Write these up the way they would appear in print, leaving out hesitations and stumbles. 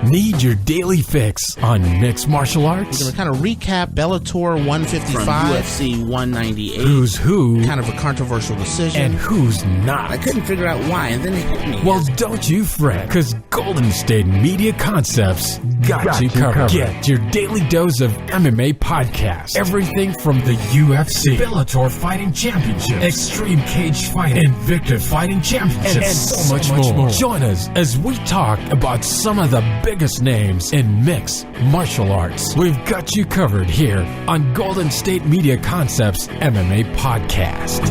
Need your daily fix on mixed martial arts? We're going to kind of recap Bellator 155 from UFC 198. Who's who? Kind of a controversial decision. And who's not. I couldn't figure out why, and then it hit me. Well, don't you fret, because Golden State Media Concepts got you covered. Get your daily dose of MMA Podcast. Everything from the UFC, Bellator Fighting Championships, Extreme Cage Fighting, Invicta Fighting Championships, and so much more. Join us as we talk about some of the biggest names in mixed martial arts. We've got you covered here on Golden State Media Concepts MMA Podcast.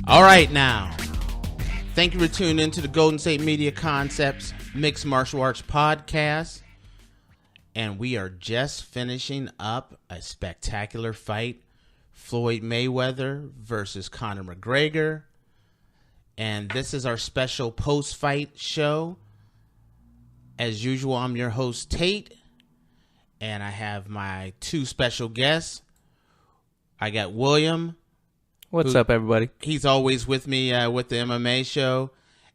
All right, now, thank you for tuning into the Golden State Media Concepts Mixed Martial Arts Podcast. And we are just finishing up a spectacular fight, Floyd Mayweather versus Conor McGregor. And this is our special post-fight show. As usual, I'm your host, Tate. And I have my two special guests. I got William. What's up, everybody? He's always with me with the MMA show.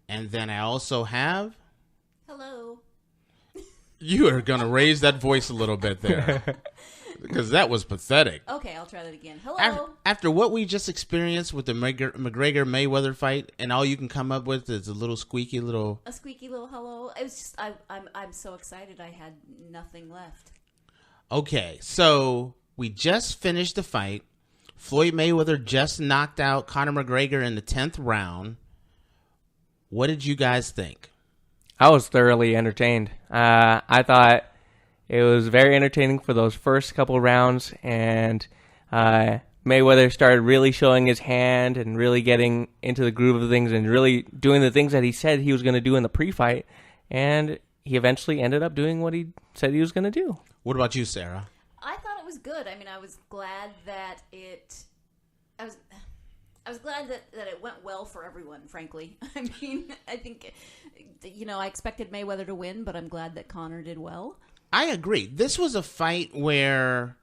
And then I also have... Hello. You are going to raise that voice a little bit there. Because that was pathetic. Okay, I'll try that again. Hello. After what we just experienced with the McGregor-Mayweather fight, and all you can come up with is a squeaky little hello. It was just, I'm so excited I had nothing left. Okay, so we just finished the fight. Floyd Mayweather just knocked out Conor McGregor in the 10th round. What did you guys think? I was thoroughly entertained. I thought it was very entertaining for those first couple rounds, and Mayweather started really showing his hand and really getting into the groove of things and really doing the things that he said he was going to do in the pre-fight, and he eventually ended up doing what he said he was going to do. What about you, Sarah? I thought it was good. I mean, I was glad that I was glad that it went well for everyone, frankly. I mean, I think, I expected Mayweather to win, but I'm glad that Conor did well. I agree. This was a fight where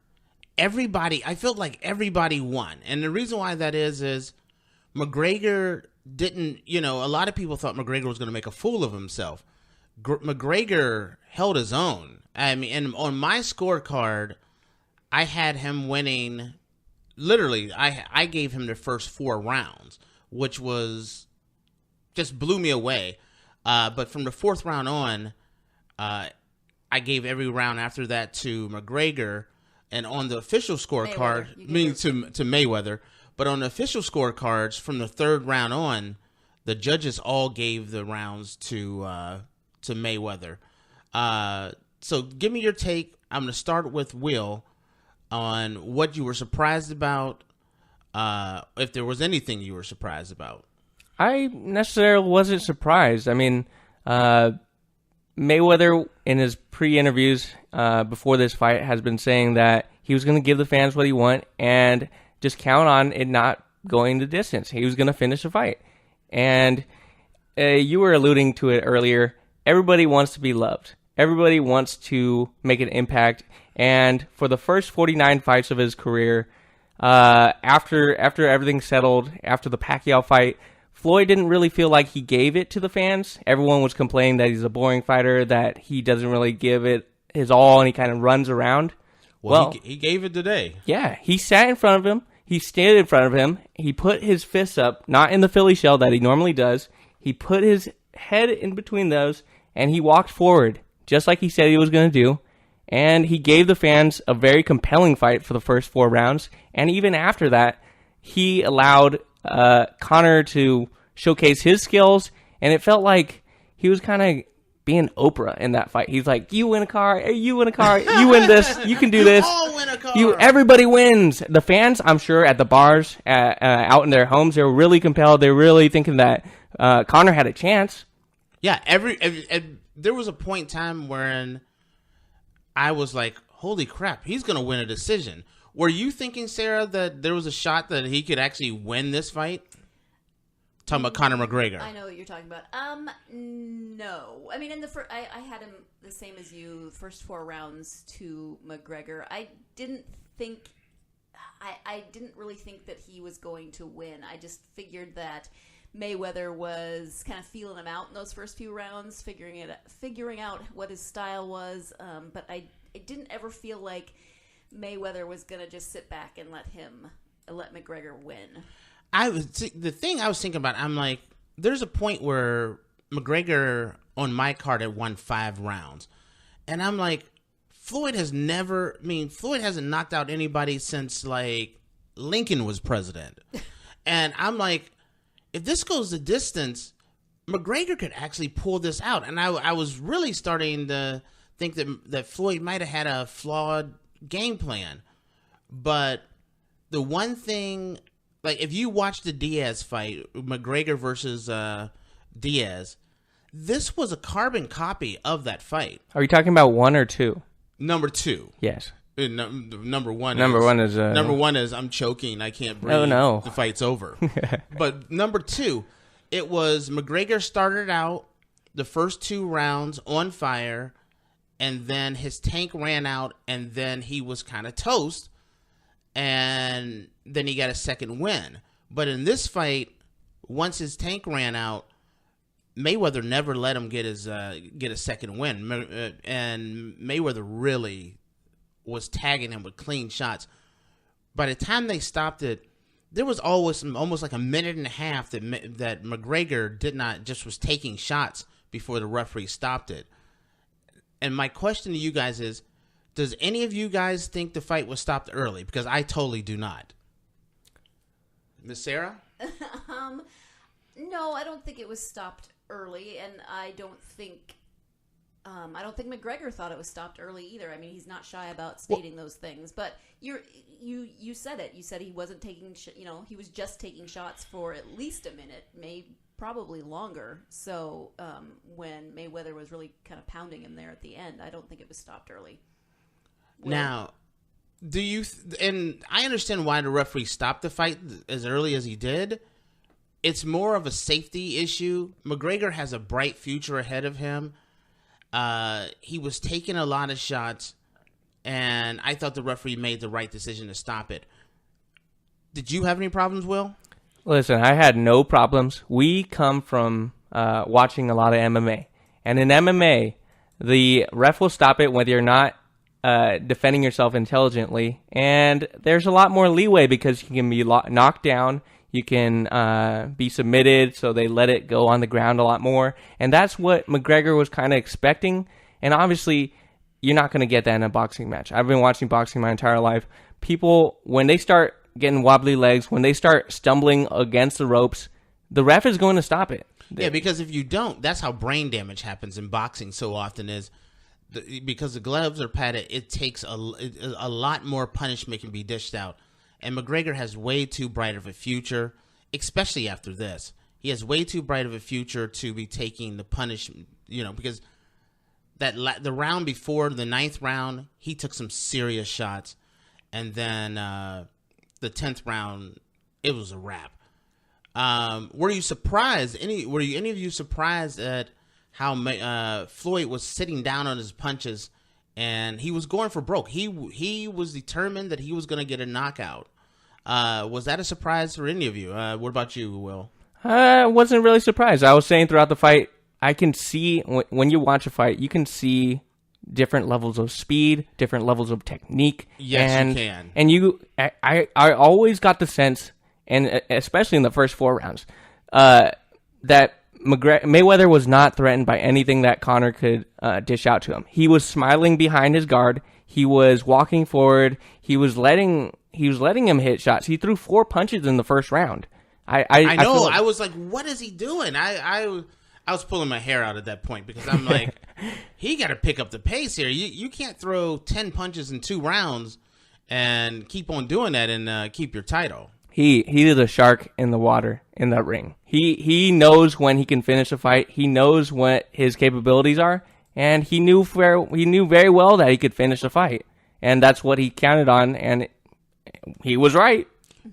I felt like everybody won. And the reason why that is McGregor didn't, a lot of people thought McGregor was going to make a fool of himself. McGregor held his own. I mean, and on my scorecard, I had him winning. Literally, I gave him the first 4 rounds, which was just blew me away. But from the 4th round on, I gave every round after that to McGregor, and on the official scorecard, meaning to Mayweather. But on the official scorecards, from the 3rd round on, the judges all gave the rounds to Mayweather. So give me your take. I'm going to start with Will on what you were surprised about, if there was anything you were surprised about. I necessarily wasn't surprised. I mean, Mayweather, in his pre-interviews before this fight, has been saying that he was going to give the fans what he want and just count on it not going the distance. He was going to finish the fight. And you were alluding to it earlier. Everybody wants to be loved. Everybody wants to make an impact. And for the first 49 fights of his career, after everything settled, after the Pacquiao fight, Floyd didn't really feel like he gave it to the fans. Everyone was complaining that he's a boring fighter, that he doesn't really give it his all, and he kind of runs around. Well, he gave it today. Yeah, he sat in front of him. He stood in front of him. He put his fists up, not in the Philly shell that he normally does. He put his head in between those, and he walked forward, just like he said he was going to do. And he gave the fans a very compelling fight for the first 4 rounds. And even after that, he allowed Conor to showcase his skills. And it felt like he was kind of being Oprah in that fight. He's like, you win a car, you win a car, you win this, you can do this. All win a car. Everybody wins. The fans, I'm sure, at the bars, out in their homes, they were really compelled. They were really thinking that Conor had a chance. Yeah, there was a point in time when I was like, holy crap, he's going to win a decision. Were you thinking, Sarah, that there was a shot that he could actually win this fight? Talking about Conor McGregor. I know what you're talking about. No. I mean, I had him the same as you, first 4 rounds to McGregor. I didn't really think that he was going to win. I just figured that Mayweather was kind of feeling him out in those first few rounds, figuring out what his style was. But I didn't ever feel like Mayweather was going to just sit back and let McGregor win. The thing I was thinking about, I'm like, there's a point where McGregor on my card had won 5 rounds. And I'm like, Floyd hasn't knocked out anybody since like Lincoln was president. And I'm like, if this goes the distance, McGregor could actually pull this out. And I was really starting to think that Floyd might have had a flawed game plan. But the one thing, like if you watch the Diaz fight, McGregor versus Diaz, this was a carbon copy of that fight. Are you talking about 1 or 2? Number 2. Yes. Number one is I'm choking. I can't breathe. Oh, no. The fight's over. But number 2, it was McGregor started out the first 2 rounds on fire, and then his tank ran out, and then he was kind of toast, and then he got a second win. But in this fight, once his tank ran out, Mayweather never let him get a second win, and Mayweather really was tagging him with clean shots. By the time they stopped it, there was almost like a minute and a half that McGregor was taking shots before the referee stopped it. And my question to you guys is, does any of you guys think the fight was stopped early? Because I totally do not. Miss Sarah? No, I don't think it was stopped early, and I don't think McGregor thought it was stopped early either. I mean, he's not shy about stating those things. But you said it. You said he wasn't taking. He was just taking shots for at least a minute, probably longer. So when Mayweather was really kind of pounding him there at the end, I don't think it was stopped early. Now, do you? And I understand why the referee stopped the fight as early as he did. It's more of a safety issue. McGregor has a bright future ahead of him. He was taking a lot of shots, and I thought the referee made the right decision to stop it. Did you have any problems, Will? Listen, I had no problems. We come from watching a lot of MMA. And in MMA, the ref will stop it whether you're not defending yourself intelligently. And there's a lot more leeway because you can be knocked down. You can be submitted, so they let it go on the ground a lot more. And that's what McGregor was kind of expecting. And obviously, you're not going to get that in a boxing match. I've been watching boxing my entire life. People, when they start getting wobbly legs, when they start stumbling against the ropes, the ref is going to stop it. Yeah, because if you don't, that's how brain damage happens in boxing so often is because the gloves are padded, it takes a lot more punishment can be dished out. And McGregor has way too bright of a future, especially after this. He has way too bright of a future to be taking the punishment, because the round before, the 9th round, he took some serious shots. And then the 10th round, it was a wrap. Were you surprised? Were any of you surprised at how Floyd was sitting down on his punches and he was going for broke? He was determined that he was going to get a knockout. Was that a surprise for any of you? What about you, Will? I wasn't really surprised. I was saying throughout the fight, I can see when you watch a fight, you can see different levels of speed, different levels of technique. Yes, you can. And I always got the sense, and especially in the first 4 rounds, that Mayweather was not threatened by anything that Conor could dish out to him. He was smiling behind his guard. He was walking forward. He was letting him hit shots. He threw 4 punches in the first round. I know. I was like, what is he doing? I was pulling my hair out at that point because I'm like, he got to pick up the pace here. You can't throw 10 punches in 2 rounds and keep on doing that and keep your title. He is a shark in the water in that ring. He knows when he can finish a fight. He knows what his capabilities are, and he knew very well that he could finish a fight. and that's what he counted on, and he was right.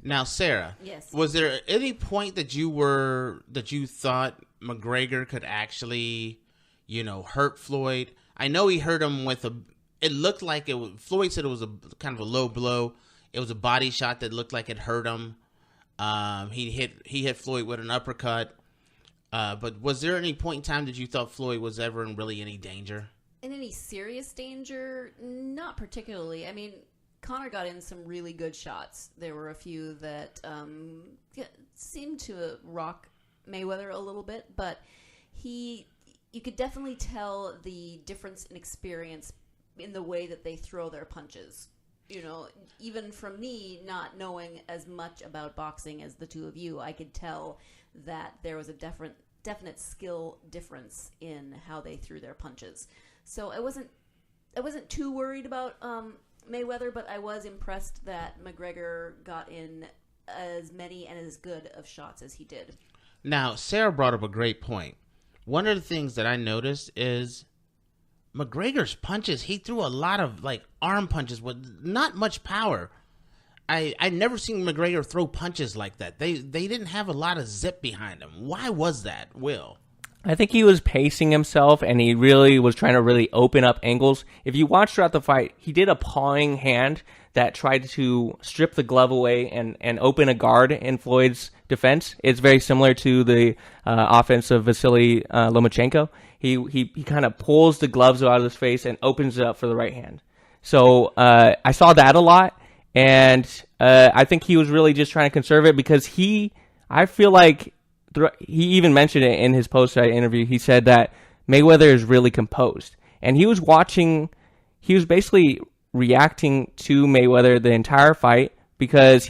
Now, Sarah, Yes. was there any point that you thought McGregor could actually, hurt Floyd? I know he hurt him with it looked like Floyd said it was a kind of a low blow. It was a body shot that looked like it hurt him. He hit Floyd with an uppercut. But was there any point in time that you thought Floyd was ever in really any danger? In any serious danger? Not particularly. I mean, Conor got in some really good shots. There were a few that seemed to rock Mayweather a little bit, but you could definitely tell the difference in experience in the way that they throw their punches. Even from me not knowing as much about boxing as the two of you, I could tell that there was a definite skill difference in how they threw their punches. So I wasn't too worried about Mayweather, but I was impressed that McGregor got in as many and as good of shots as he did. Now, Sarah brought up a great point. One of the things that I noticed is McGregor's punches, he threw a lot of arm punches with not much power. I never seen McGregor throw punches like that. They didn't have a lot of zip behind him. Why was that, Will? I think he was pacing himself, and he really was trying to really open up angles. If you watch throughout the fight, he did a pawing hand that tried to strip the glove away and open a guard in Floyd's defense. It's very similar to the offense of Vasily Lomachenko. He kind of pulls the gloves out of his face and opens it up for the right hand. So I saw that a lot, and I think he was really just trying to conserve it because I feel like he even mentioned it in his post-fight interview. He said that Mayweather is really composed, and he was basically reacting to Mayweather the entire fight because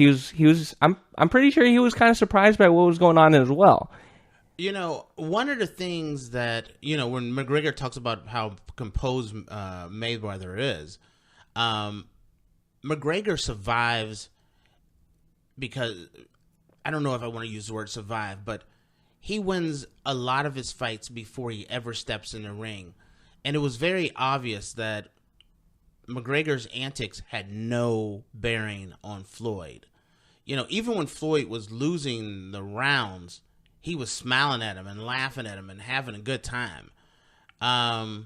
I'm pretty sure he was kind of surprised by what was going on as well. One of the things that, when McGregor talks about how composed Mayweather is, McGregor survives because, I don't know if I want to use the word survive, but he wins a lot of his fights before he ever steps in the ring. And it was very obvious that McGregor's antics had no bearing on Floyd. Even when Floyd was losing the rounds, he was smiling at him and laughing at him and having a good time. And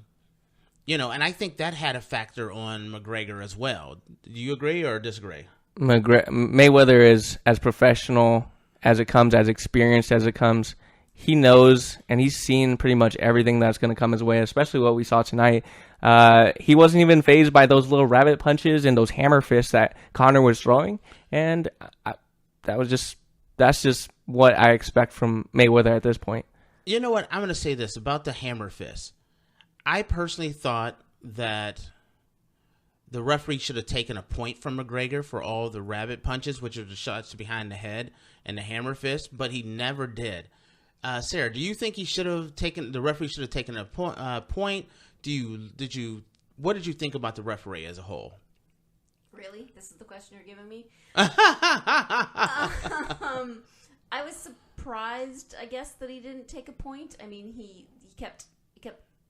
I think that had a factor on McGregor as well. Do you agree or disagree? Mayweather is as professional as it comes, as experienced as it comes. He knows, and he's seen pretty much everything that's going to come his way, especially what we saw tonight. He wasn't even fazed by those little rabbit punches and those hammer fists that Conor was throwing, and that's just what I expect from Mayweather at this point. You know what? I'm going to say this about the hammer fist. I personally thought that the referee should have taken a point from McGregor for all the rabbit punches, which are the shots behind the head and the hammer fist, but he never did. Sarah, do you think the referee should have taken a point? What did you think about the referee as a whole? Really? This is the question you're giving me? I was surprised, I guess, that he didn't take a point. I mean, he kept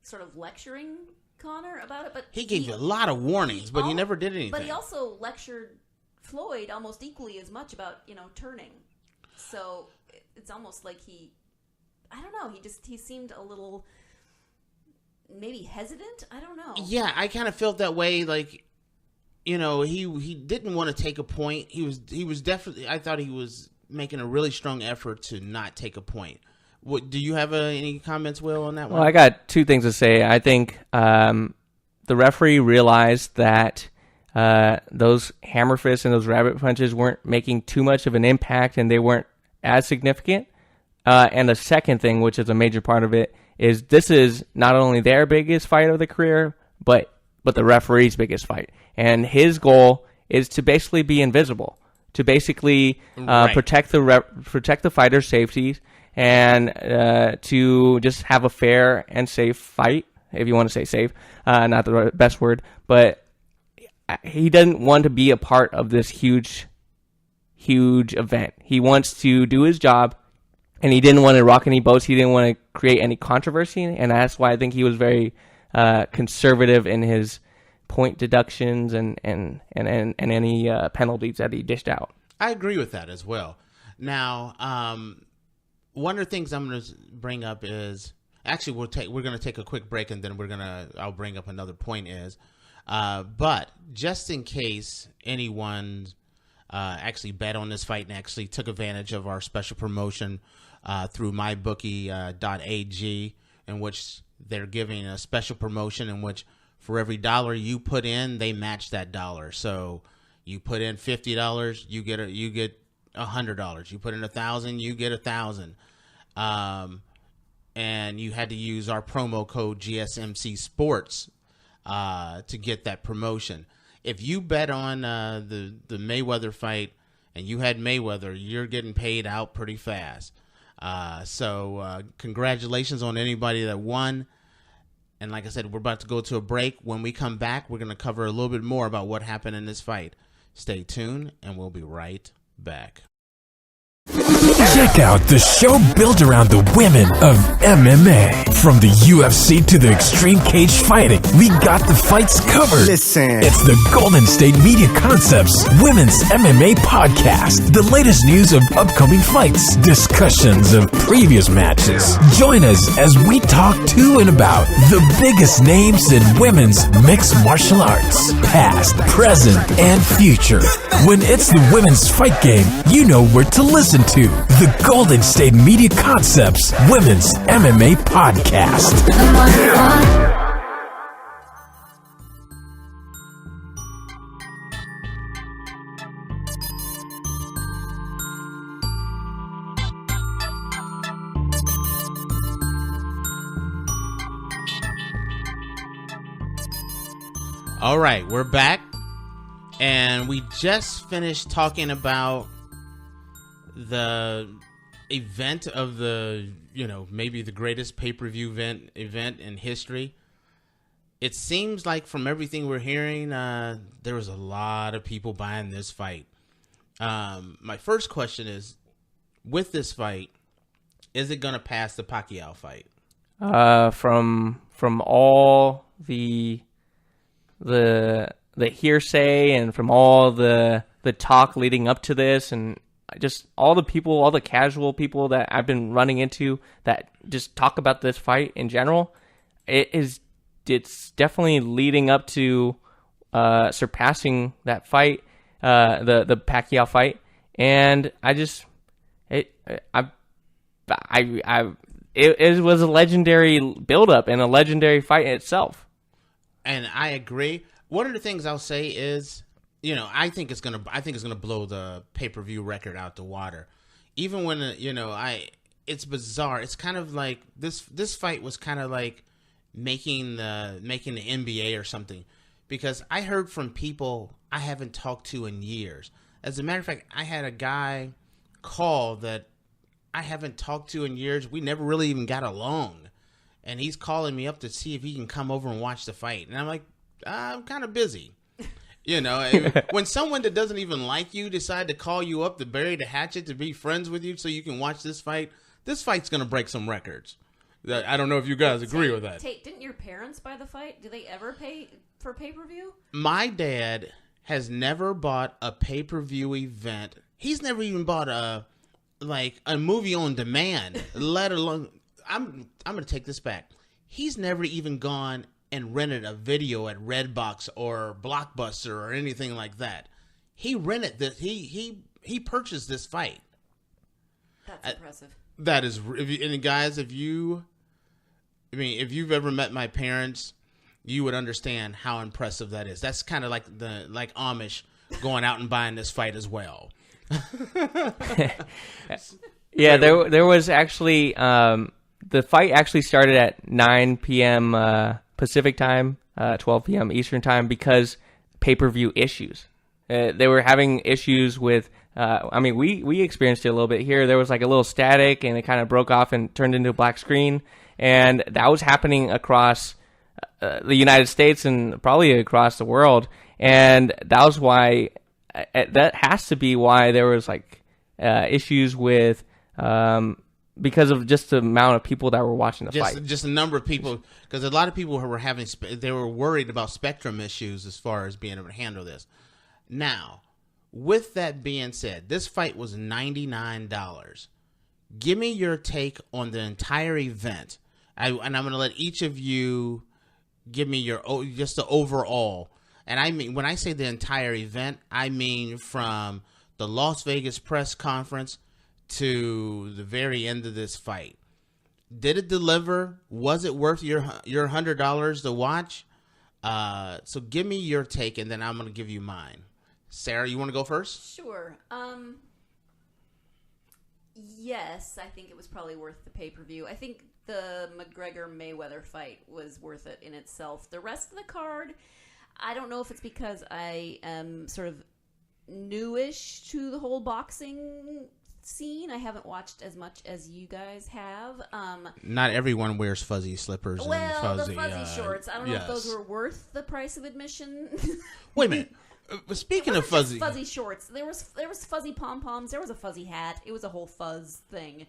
sort of lecturing Conor about it, but he gave you a lot of warnings, but he never did anything. But he also lectured Floyd almost equally as much about turning. So it's almost like I don't know. He seemed a little maybe hesitant. I don't know. Yeah, I kind of felt that way. Like, he didn't want to take a point. He was definitely. I thought he was making a really strong effort to not take a point. What do you have any comments, Will, on that one? Well, I got two things to say. I think the referee realized that those hammer fists and those rabbit punches weren't making too much of an impact, and they weren't as significant. And the second thing, which is a major part of it, is this is not only their biggest fight of the career, but the referee's biggest fight. And his goal is to basically be invisible, to basically protect the fighter's safety, and to just have a fair and safe fight, if you want to say safe, not the best word, but he doesn't want to be a part of this huge event. He wants to do his job, and he didn't want to rock any boats. He didn't want to create any controversy, and that's why I think he was very conservative in his point deductions and any penalties that he dished out. I agree with that as well. Now, one of the things I'm going to bring up is actually we're going to take a quick break, and then I'll bring up another point is, but just in case anyone actually bet on this fight and actually took advantage of our special promotion through mybookie.ag, in which they're giving a special promotion in which for every dollar you put in, they match that dollar. So you put in $50, you get $100. You put in $1,000, you get $1,000. And you had to use our promo code GSMC Sports to get that promotion. If you bet on the Mayweather fight and you had Mayweather, you're getting paid out pretty fast. So congratulations on anybody that won. And like I said, we're about to go to a break. When we come back, we're going to cover a little bit more about what happened in this fight. Stay tuned, and we'll be right back. Check out the show built around the women of MMA. From the UFC to the extreme cage fighting, we got the fights covered. Listen. It's the Golden State Media Concepts Women's MMA Podcast. The latest news of upcoming fights, discussions of previous matches. Join us as we talk to and about the biggest names in women's mixed martial arts, past, present, and future. When it's the women's fight game, you know where to listen to. The Golden State Media Concepts Women's MMA Podcast. All right, we're back, and we just finished talking about the event of the, maybe the greatest pay-per-view event in history. It seems like from everything we're hearing, there was a lot of people buying this fight. My first question is, with this fight, is it going to pass the Pacquiao fight? From all the hearsay and from all the talk leading up to this, and just all the casual people that I've been running into that just talk about this fight in general, it's definitely leading up to surpassing that fight, the Pacquiao fight, and it was a legendary build-up and a legendary fight in itself. And I agree. One of the things I'll say is, I think it's gonna blow the pay-per-view record out the water. Even when it's bizarre. It's kind of like this fight was kind of like making the NBA or something, because I heard from people I haven't talked to in years. As a matter of fact, I had a guy call that I haven't talked to in years. We never really even got along, and he's calling me up to see if he can come over and watch the fight. And I'm like, I'm kind of busy. When someone that doesn't even like you decide to call you up to bury the hatchet to be friends with you so you can watch this fight's going to break some records. I don't know if you guys agree with that. Tate, didn't your parents buy the fight? Do they ever pay for pay-per-view? My dad has never bought a pay-per-view event. He's never even bought a movie on demand, let alone, I'm going to take this back. He's never even gone and rented a video at Redbox or Blockbuster or anything like that. He rented this. He purchased this fight. That's impressive. That is, and guys, if you've ever met my parents, you would understand how impressive that is. That's kind of like Amish going out and buying this fight as well. Yeah, there was actually the fight actually started at 9 p.m. Pacific time, 12 p.m. Eastern time, because pay-per-view issues. They were having issues with, we experienced it a little bit here. There was like a little static, and it kind of broke off and turned into a black screen. And that was happening across the United States and probably across the world. And that was why, that has to be why there was issues with because of just the amount of people that were watching the fight. Just a number of people, because a lot of people who were they were worried about spectrum issues as far as being able to handle this. Now, with that being said, this fight was $99. Give me your take on the entire event, and I'm going to let each of you give me just the overall. And I mean, when I say the entire event, I mean from the Las Vegas press conference to the very end of this fight. Did it deliver? Was it worth your $100 to watch? So give me your take, and then I'm going to give you mine. Sarah, you want to go first? Sure. Yes, I think it was probably worth the pay-per-view. I think the McGregor-Mayweather fight was worth it in itself. The rest of the card, I don't know if it's because I am sort of newish to the whole boxing scene. I haven't watched as much as you guys have. Not everyone wears fuzzy slippers and fuzzy... the fuzzy shorts. I don't know if those were worth the price of admission. Wait a minute. Speaking of fuzzy shorts, there was fuzzy pom-poms, there was a fuzzy hat. It was a whole fuzz thing.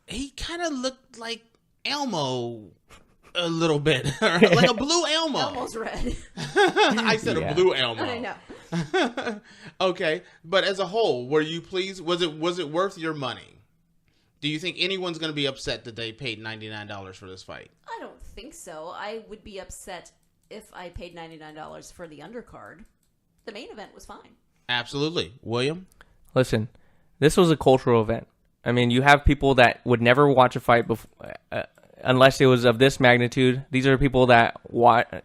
He kind of looked like Elmo a little bit. Like a blue Elmo. Elmo's red. I said a blue Elmo. I know. Okay, but as a whole, were you pleased? Was it worth your money? Do you think anyone's going to be upset that they paid $99 for this fight? I don't think so. I would be upset if I paid $99 for the undercard. The main event was fine. Absolutely. William? Listen, this was a cultural event. I mean, you have people that would never watch a fight unless it was of this magnitude. These are people that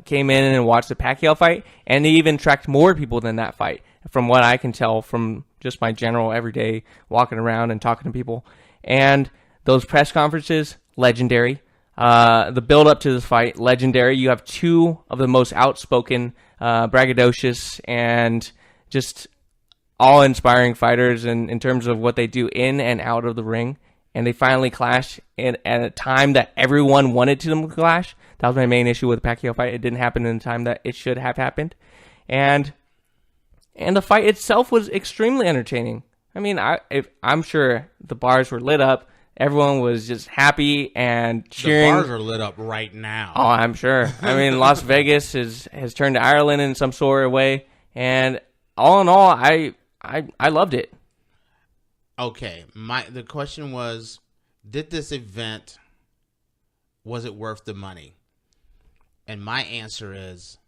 came in and watched the Pacquiao fight, and they even tracked more people than that fight, from what I can tell from just my general everyday walking around and talking to people. And those press conferences, legendary. The build-up to this fight, legendary. You have two of the most outspoken, braggadocious, and just awe-inspiring fighters in terms of what they do in and out of the ring. And they finally clash at a time that everyone wanted them to clash. That was my main issue with the Pacquiao fight. It didn't happen in the time that it should have happened. And the fight itself was extremely entertaining. I mean, I'm sure the bars were lit up. Everyone was just happy and cheering. The bars are lit up right now. Oh, I'm sure. I mean, Las Vegas has turned to Ireland in some sort of way. And all in all, I loved it. Okay. The question was, did this event, was it worth the money? And my answer is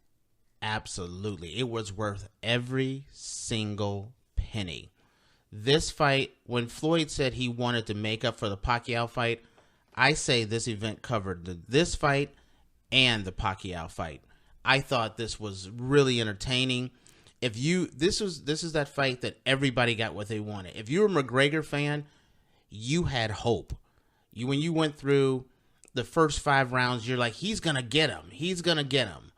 absolutely. It was worth every single penny. This fight, when Floyd said he wanted to make up for the Pacquiao fight, I say this event covered this fight and the Pacquiao fight. I thought this was really entertaining. This is that fight that everybody got what they wanted. If you're a McGregor fan, you had hope. When you went through the first 5 rounds, you're like, he's gonna get him. He's gonna get him.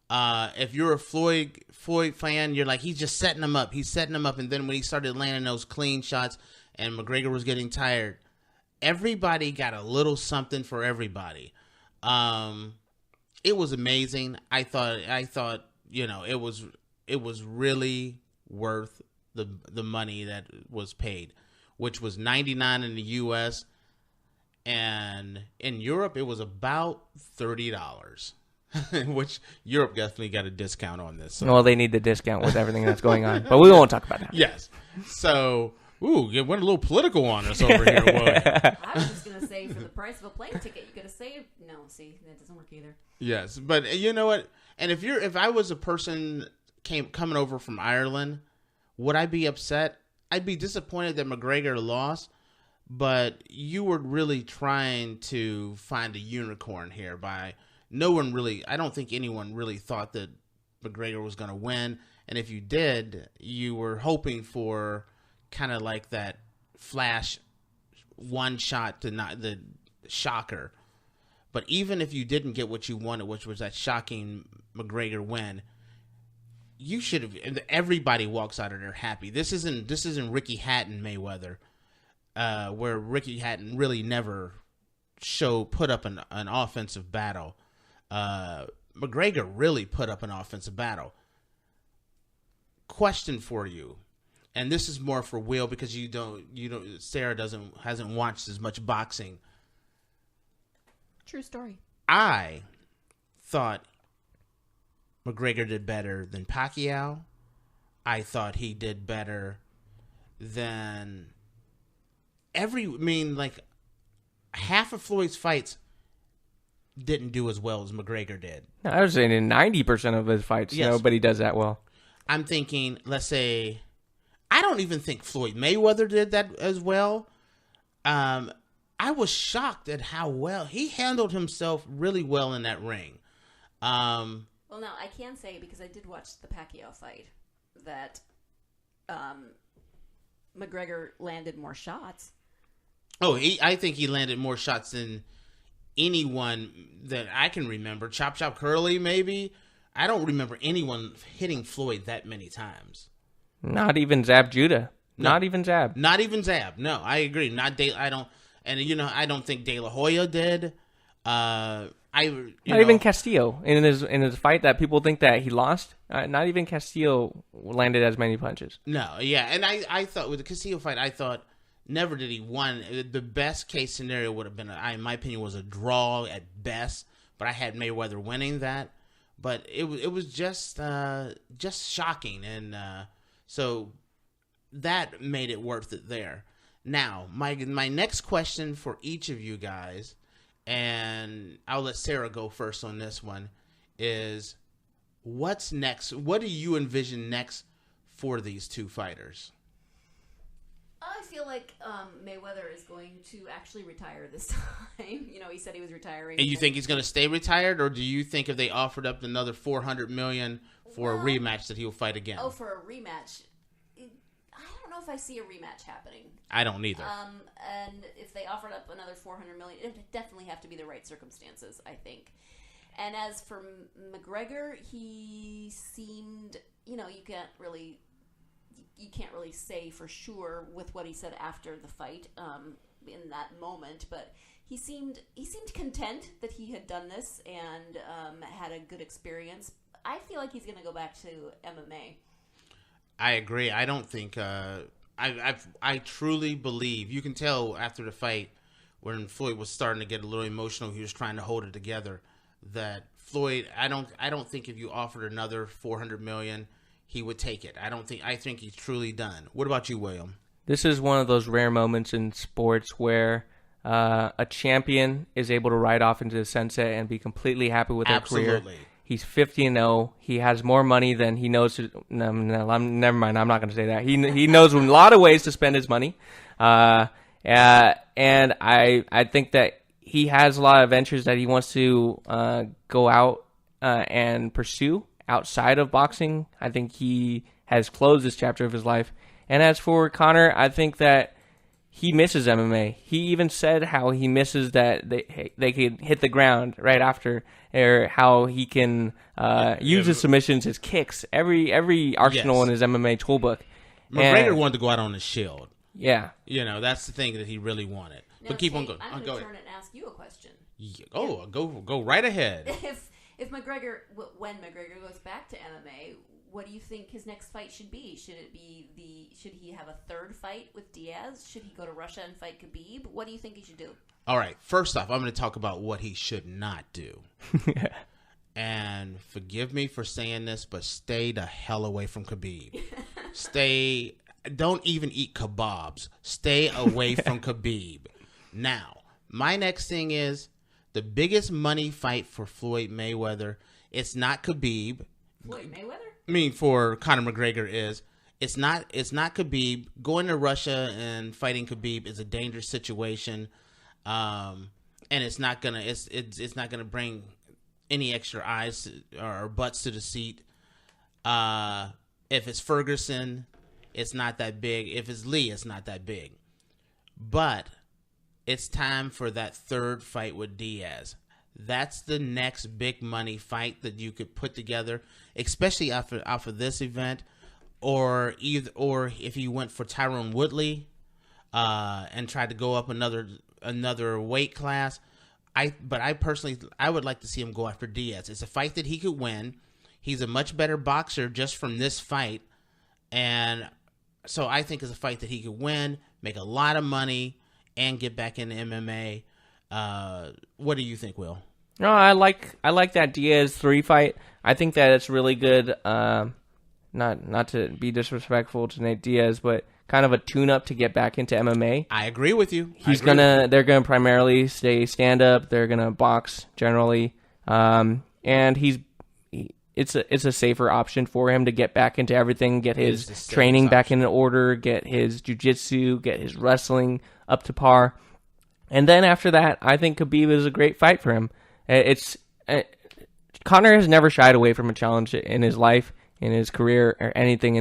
If you're a Floyd fan, you're like, he's just setting him up. He's setting him up. And then when he started landing those clean shots and McGregor was getting tired, everybody got a little something for everybody. It was amazing. I thought, it was really worth the money that was paid, which was $99 in the US, and in Europe it was about $30. Which Europe definitely got a discount on this. So. Well, they need the discount with everything that's going on, but we won't talk about that. Yes. So, it went a little political on us over here. I was just going to say, for the price of a plane ticket, you could have saved. No, see, that doesn't work either. Yes, but you know what? And if I was a person coming over from Ireland, would I be upset? I'd be disappointed that McGregor lost, but you were really trying to find a unicorn here by... I don't think anyone really thought that McGregor was going to win. And if you did, you were hoping for kind of like that flash one shot to not the shocker. But even if you didn't get what you wanted, which was that shocking McGregor win, you should have. Everybody walks out of there happy. This isn't Ricky Hatton Mayweather, where Ricky Hatton really never put up an offensive battle. McGregor really put up an offensive battle. Question for you, and this is more for Will because Sarah hasn't watched as much boxing. True story. I thought McGregor did better than Pacquiao. I thought he did better than half of Floyd's fights didn't do as well as McGregor did. I was saying in 90% of his fights, Yes. nobody does that well. I'm thinking, let's say, I don't even think Floyd Mayweather did that as well. I was shocked at how well he handled himself really well in that ring. Well, now I can say, because I did watch the Pacquiao fight, that McGregor landed more shots. I think he landed more shots than anyone that I can remember. Chop Chop Curly, maybe. I don't remember anyone hitting Floyd that many times. Not even Zab Judah. No. Not even Zab. Not even Zab. No, I agree. I don't think De La Hoya did. Not Even Castillo in his fight that people think that he lost. Not even Castillo landed as many punches. No, yeah, and I thought with the Castillo fight, I thought never did he won. The best case scenario would have been, in my opinion, was a draw at best. But I had Mayweather winning that. But it was just shocking, and so that made it worth it there. Now, my next question for each of you guys, and I'll let Sarah go first on this one, is what's next? What do you envision next for these two fighters? I feel like Mayweather is going to actually retire this time. He said he was retiring. And you think he's going to stay retired, or do you think if they offered up another $400 million for a rematch that he'll fight again? Oh, for a rematch? I don't know if I see a rematch happening. I don't either. And if they offered up another $400 million, it would definitely have to be the right circumstances, I think. And as for McGregor, he seemed, you can't really say for sure with what he said after the fight in that moment, but he seemed content that he had done this and had a good experience. I feel like he's going to go back to MMA. I agree. I don't think I truly believe, you can tell after the fight when Floyd was starting to get a little emotional, he was trying to hold it together, that Floyd, I don't think if you offered another $400 million, he would take it. I think he's truly done. What about you, William? This is one of those rare moments in sports where a champion is able to ride off into the sunset and be completely happy with their career. He's 50-0. He has more money than he knows. Never mind. I'm not going to say that. He knows a lot of ways to spend his money. And I think that he has a lot of ventures that he wants to go out and pursue outside of boxing. I think he has closed this chapter of his life. And as for Conor, I think that he misses MMA. He even said how he misses that they could hit the ground right after, or how he can use his submissions, his kicks, every arsenal in his MMA toolbook. McGregor wanted to go out on his shield. Yeah. That's the thing that he really wanted. Now, but keep Tate, on going. I'm Go going to ahead. turn and ask you a question. Go right ahead. If McGregor, when McGregor goes back to MMA, what do you think his next fight should be? Should he have a third fight with Diaz? Should he go to Russia and fight Khabib? What do you think he should do? All right. First off, I'm going to talk about what he should not do. And forgive me for saying this, but stay the hell away from Khabib. Don't even eat kebabs. Stay away from Khabib. Now, my next thing is the biggest money fight for Floyd Mayweather. It's not Khabib. Floyd Mayweather? I mean, for Conor McGregor is. It's not Khabib. Going to Russia and fighting Khabib is a dangerous situation, and it's not gonna bring any extra eyes or butts to the seat. If it's Ferguson, it's not that big. If it's Lee, it's not that big. But it's time for that third fight with Diaz. That's the next big money fight that you could put together, especially off of this event, or if you went for Tyron Woodley and tried to go up another weight class. But I personally would like to see him go after Diaz. It's a fight that he could win. He's a much better boxer just from this fight, and So I think it's a fight that he could win, make a lot of money, and get back into MMA. What do you think, Will? No, I like that Diaz 3 fight. I think that it's really good. Not to be disrespectful to Nate Diaz, but kind of a tune-up to get back into MMA. I agree with you. They're gonna primarily stay stand-up. They're gonna box generally, and it's a safer option for him to get back into everything, get his training back in order, get his jiu-jitsu, get his wrestling up to par. And then after that, I think Khabib is a great fight for him. Conor has never shied away from a challenge in his life, in his career, or anything.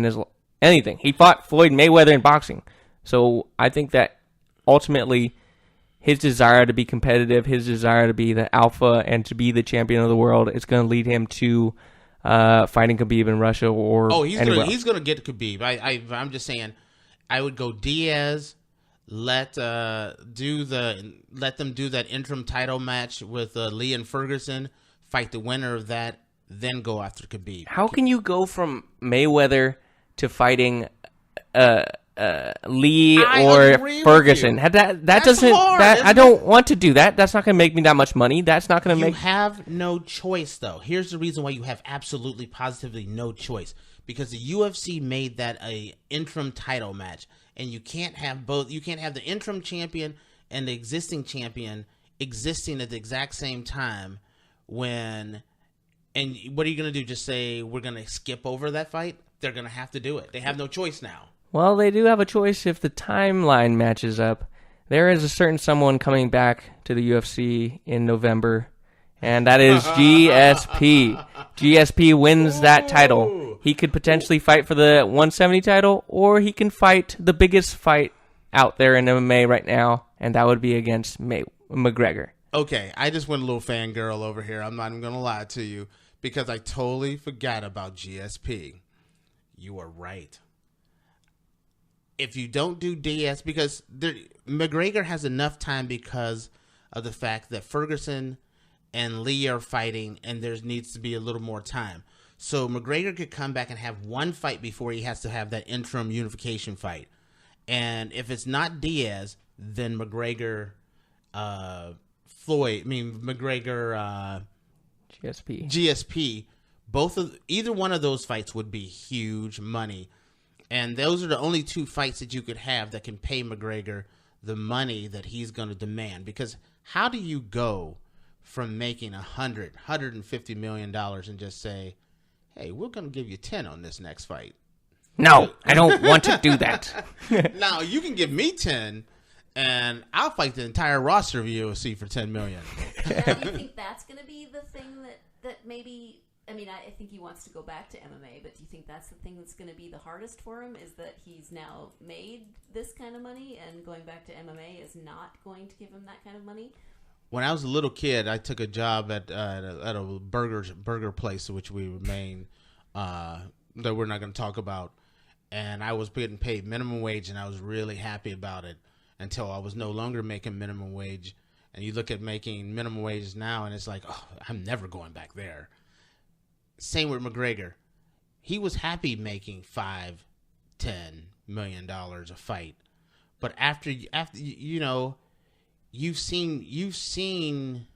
He fought Floyd Mayweather in boxing. So I think that ultimately his desire to be competitive, his desire to be the alpha and to be the champion of the world is going to lead him to fighting Khabib in Russia or anywhere. He's going to get Khabib. I'm just saying, I would go Diaz. Let them do that interim title match with Lee and Ferguson. Fight the winner of that, then go after Khabib. How can you go from Mayweather to fighting Lee or Ferguson? I don't want to do that. That's not going to make me that much money. That's not going to make. You have no choice, though. Here's the reason why you have absolutely, positively no choice. Because the UFC made that a interim title match, and you can't have both. You can't have the interim champion and the existing champion existing at the exact same time. And what are you going to do? Just say we're going to skip over that fight? They're going to have to do it. They have no choice now. Well, they do have a choice if the timeline matches up. There is a certain someone coming back to the UFC in November, and that is GSP. GSP wins that title. He could potentially fight for the 170 title, or he can fight the biggest fight out there in MMA right now, and that would be against McGregor. Okay, I just went a little fangirl over here. I'm not even going to lie to you, because I totally forgot about GSP. You are right. If you don't do Diaz, because McGregor has enough time because of the fact that Ferguson and Lee are fighting, and there needs to be a little more time. So McGregor could come back and have one fight before he has to have that interim unification fight. And if it's not Diaz, then McGregor, GSP, either one of those fights would be huge money. And those are the only two fights that you could have that can pay McGregor the money that he's going to demand. Because how do you go from making $150 million and just say, hey, we're going to give you 10 on this next fight? No, I don't want to do that. Now, you can give me 10, and I'll fight the entire roster of UFC for $10 million. Now, do you think that's going to be the thing that maybe... I mean, I think he wants to go back to MMA, but do you think that's the thing that's going to be the hardest for him, is that he's now made this kind of money, and going back to MMA is not going to give him that kind of money? When I was a little kid, I took a job at a burger place, which we remain that we're not going to talk about, and I was getting paid minimum wage, and I was really happy about it until I was no longer making minimum wage. And you look at making minimum wages now, and it's like, oh, I'm never going back there. Same with McGregor. He was happy making $5-10 million a fight, but after you know, you've seen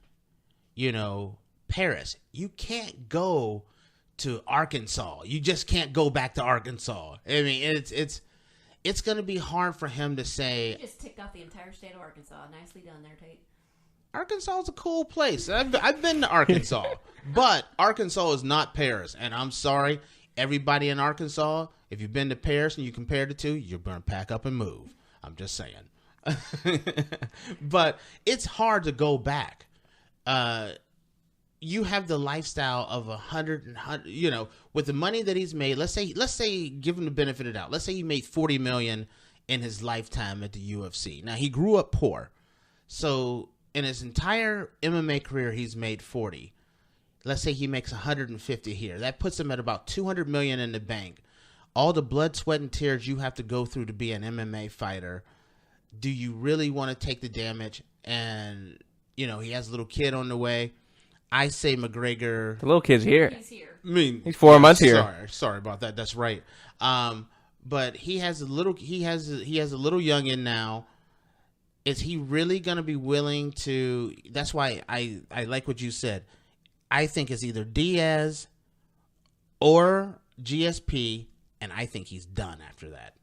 Paris. You can't go to Arkansas. You just can't go back to Arkansas. I mean, it's going to be hard for him to say. You just ticked off the entire state of Arkansas. Nicely done there, Tate. Arkansas is a cool place. I've been to Arkansas, but Arkansas is not Paris. And I'm sorry, everybody in Arkansas, if you've been to Paris and you compare the two, you're going to pack up and move. I'm just saying. But it's hard to go back. You have the lifestyle of 100, with the money that he's made. Let's say, give him the benefit of the doubt. Let's say he made $40 million in his lifetime at the UFC. Now, he grew up poor, so in his entire MMA career, he's made 40. Let's say he makes 150 here. That puts him at about 200 million in the bank. All the blood, sweat, and tears you have to go through to be an MMA fighter. Do you really want to take the damage? And, he has a little kid on the way. I say McGregor. The little kid's here. He's here. I mean, he's 4 months here. Sorry about that. That's right. but he has a little youngin now. Is he really going to be willing to? That's why I like what you said. I think it's either Diaz or GSP, and I think he's done after that.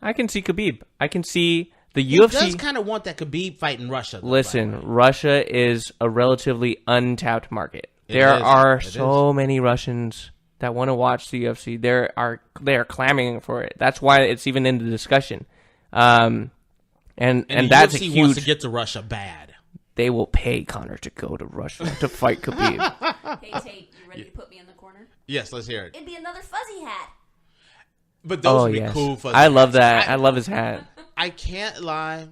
I can see Khabib. I can see the He UFC. does kind of want that Khabib fight in Russia. Though, Listen, Russia is a relatively untapped market. There are so many Russians that want to watch the UFC. They are clamoring for it. That's why it's even in the discussion. And that's UFC a huge. Wants to get to Russia bad. They will pay Conor to go to Russia to fight Khabib. Hey, Tate, you ready to put me in the corner? Yes, let's hear it. It'd be another fuzzy hat. But those would be yes. cool. Fuzzy I love hats. that. I love his hat. I can't lie.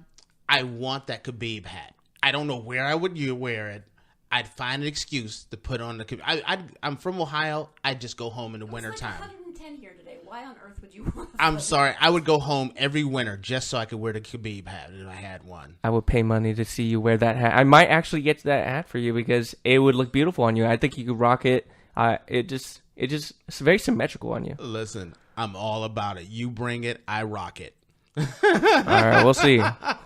I want that Khabib hat. I don't know where I would wear it. I'd find an excuse to put on the Khabib. I'm from Ohio. I'd just go home in the wintertime. It's like 110 here today. Why on earth would you want I'm sorry. I would go home every winter just so I could wear the Khabib hat if I had one. I would pay money to see you wear that hat. I might actually get that hat for you because it would look beautiful on you. I think you could rock it. It's very symmetrical on you. Listen, I'm all about it. You bring it, I rock it. All right, we'll see. You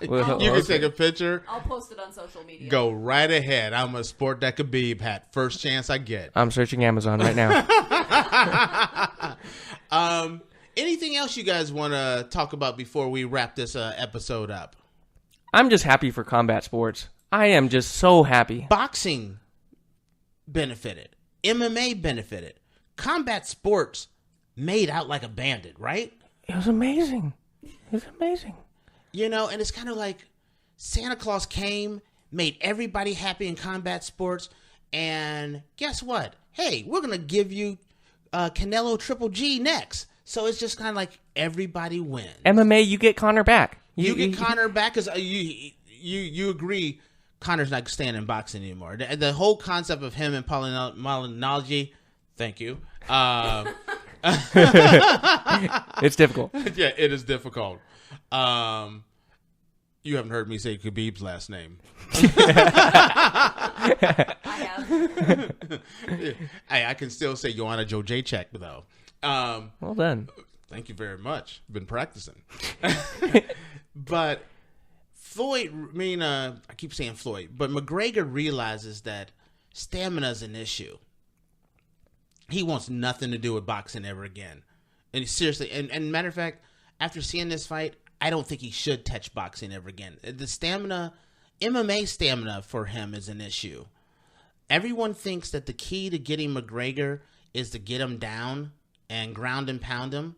can take a picture. I'll post it on social media. Go right ahead. I'm going to sport that Khabib hat first chance I get. I'm searching Amazon right now. Anything else you guys want to talk about before we wrap this episode up? I'm just happy for combat sports. I am just so happy. Boxing benefited. MMA benefited. Combat sports made out like a bandit, right? It was amazing. It was amazing. You know, and it's kind of like Santa Claus came, made everybody happy in combat sports, and guess what? Hey, we're going to give you Canelo Triple G next. So it's just kind of like everybody wins. MMA, you get Conor back. You get Conor back because you agree Conor's not staying in boxing anymore. The whole concept of him and Malinology, thank you. It's difficult. Yeah, it is difficult. You haven't heard me say Khabib's last name. I have. I can still say Joanna Jojacek, though. Well done. Thank you very much. Been practicing. But Floyd, I keep saying Floyd, but McGregor realizes that stamina is an issue. He wants nothing to do with boxing ever again. And seriously, and matter of fact, after seeing this fight, I don't think he should touch boxing ever again. The stamina, MMA stamina for him is an issue. Everyone thinks that the key to getting McGregor is to get him down and ground and pound him.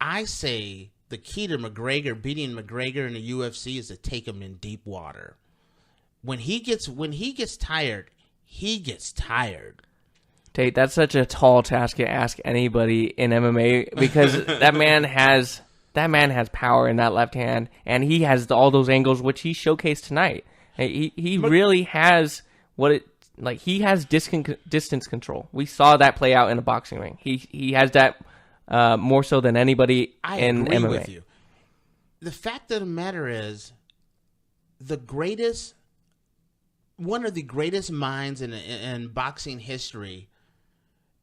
I say the key to beating McGregor in the UFC is to take him in deep water. When he gets tired, he gets tired. Tate, that's such a tall task to ask anybody in MMA because that man has power in that left hand, and he has all those angles which he showcased tonight. He really has he has distance control. We saw that play out in a boxing ring. He has that more so than anybody in MMA. I agree with you. The fact of the matter is, one of the greatest minds in boxing history,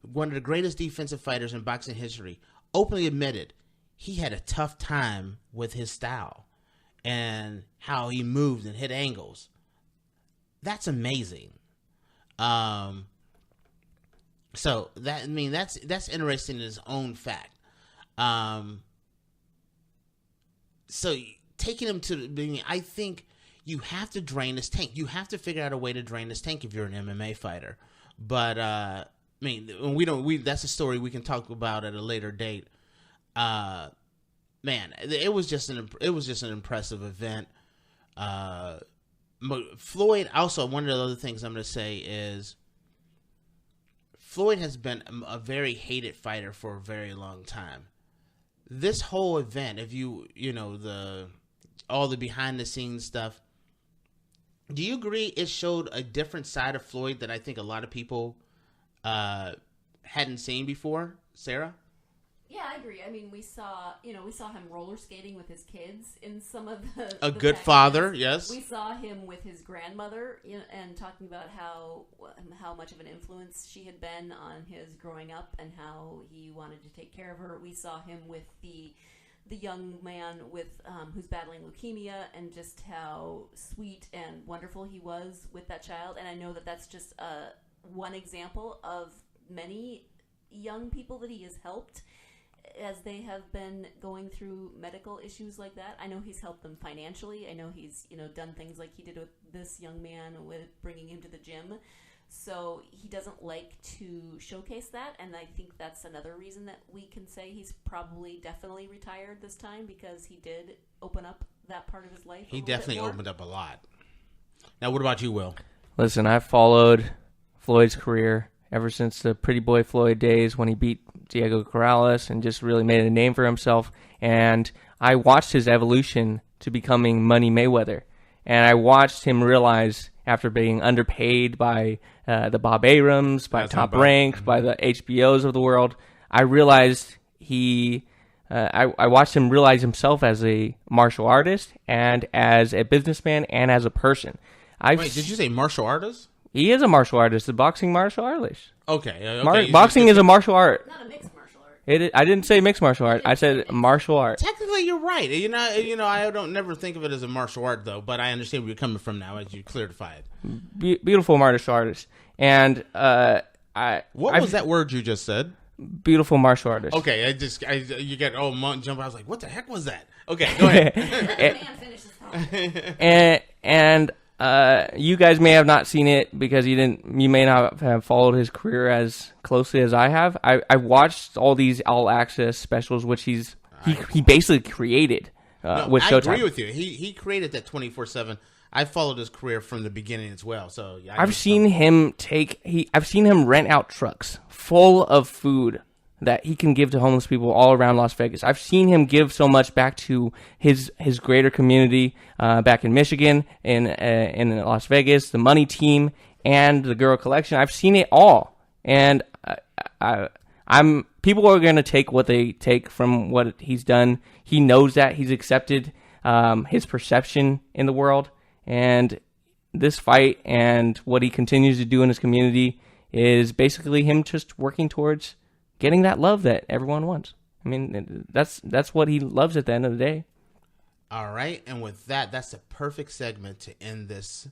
one of the greatest defensive fighters in boxing history, openly admitted he had a tough time with his style and how he moved and hit angles. That's amazing. So that's interesting in its own fact. So taking him to I think you have to drain this tank. You have to figure out a way to drain this tank if you're an MMA fighter. But that's a story we can talk about at a later date. Man, it was just an impressive event. Floyd, also, one of the other things I'm going to say is Floyd has been a very hated fighter for a very long time. This whole event, if all the behind the scenes stuff, do you agree it showed a different side of Floyd that I think a lot of people hadn't seen before, Sarah? Yeah, I agree. I mean, we saw him roller skating with his kids in some of the A good father, yes. We saw him with his grandmother, and talking about how much of an influence she had been on his growing up and how he wanted to take care of her. We saw him with the young man who's battling leukemia, and just how sweet and wonderful he was with that child. And I know that that's just one example of many young people that he has helped as they have been going through medical issues like that. I know he's helped them financially. I know he's done things like he did with this young man with bringing him to the gym. So he doesn't like to showcase that, and I think that's another reason that we can say he's definitely retired this time, because he did open up that part of his life. He definitely opened up a lot. Now, what about you, Will? Listen, I've followed Floyd's career ever since the Pretty Boy Floyd days when he beat Diego Corrales and just really made a name for himself. And I watched his evolution to becoming Money Mayweather. And I watched him realize, after being underpaid by the Bob Abrams, by Top Rank, by the HBOs of the world, I realized I watched him realize himself as a martial artist and as a businessman and as a person. Wait, did you say martial artist? He is a martial artist, a boxing martial artist. Okay. Boxing is a martial art. Not a mixed martial art. I didn't say mixed martial art. I said martial art. Technically, you're right. I don't never think of it as a martial art, though, but I understand where you're coming from now as you clarify it. Beautiful martial artist. And what was that word you just said? Beautiful martial artist. Okay, you get jump. I was like, what the heck was that? Okay, go ahead. and you guys may have not seen it because you may not have followed his career as closely as I have. I watched all these all access specials, which he basically created with Showtime. I agree with you. He created that 24/7. I followed his career from the beginning as well. So yeah, I've seen him rent out trucks full of food that he can give to homeless people all around Las Vegas. I've seen him give so much back to his greater community back in Michigan, in Las Vegas, the Money Team, and the Girl Collection. I've seen it all, and people are going to take what they take from what he's done. He knows that. He's accepted his perception in the world, and this fight and what he continues to do in his community is basically him just working towards getting that love that everyone wants. I mean, that's what he loves at the end of the day. All right, and with that, that's the perfect segment to end this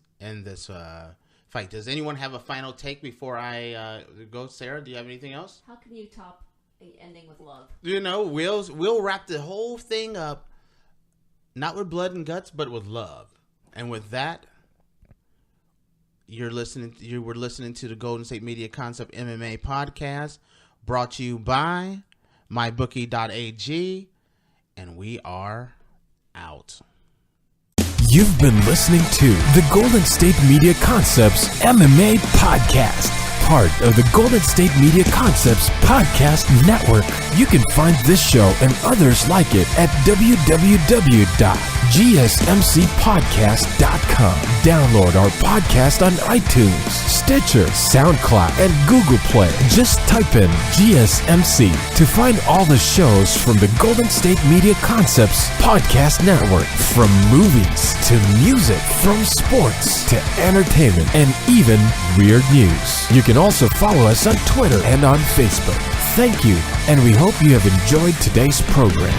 fight. Does anyone have a final take before I go? Sarah, do you have anything else? How can you top the ending with love? We'll wrap the whole thing up, not with blood and guts, but with love. And with that, you were listening to the Golden State Media Concept MMA Podcast, brought to you by mybookie.ag, and we are out. You've been listening to the Golden State Media Concepts MMA Podcast, part of the Golden State Media Concepts Podcast Network. You can find this show and others like it at www.gsmcpodcast.com. Download our podcast on iTunes, Stitcher, SoundCloud, and Google Play. Just type in GSMC to find all the shows from the Golden State Media Concepts Podcast Network. From movies to music, from sports to entertainment, and even weird news. You can also follow us on Twitter and on Facebook. Thank you, and we hope you have enjoyed today's program.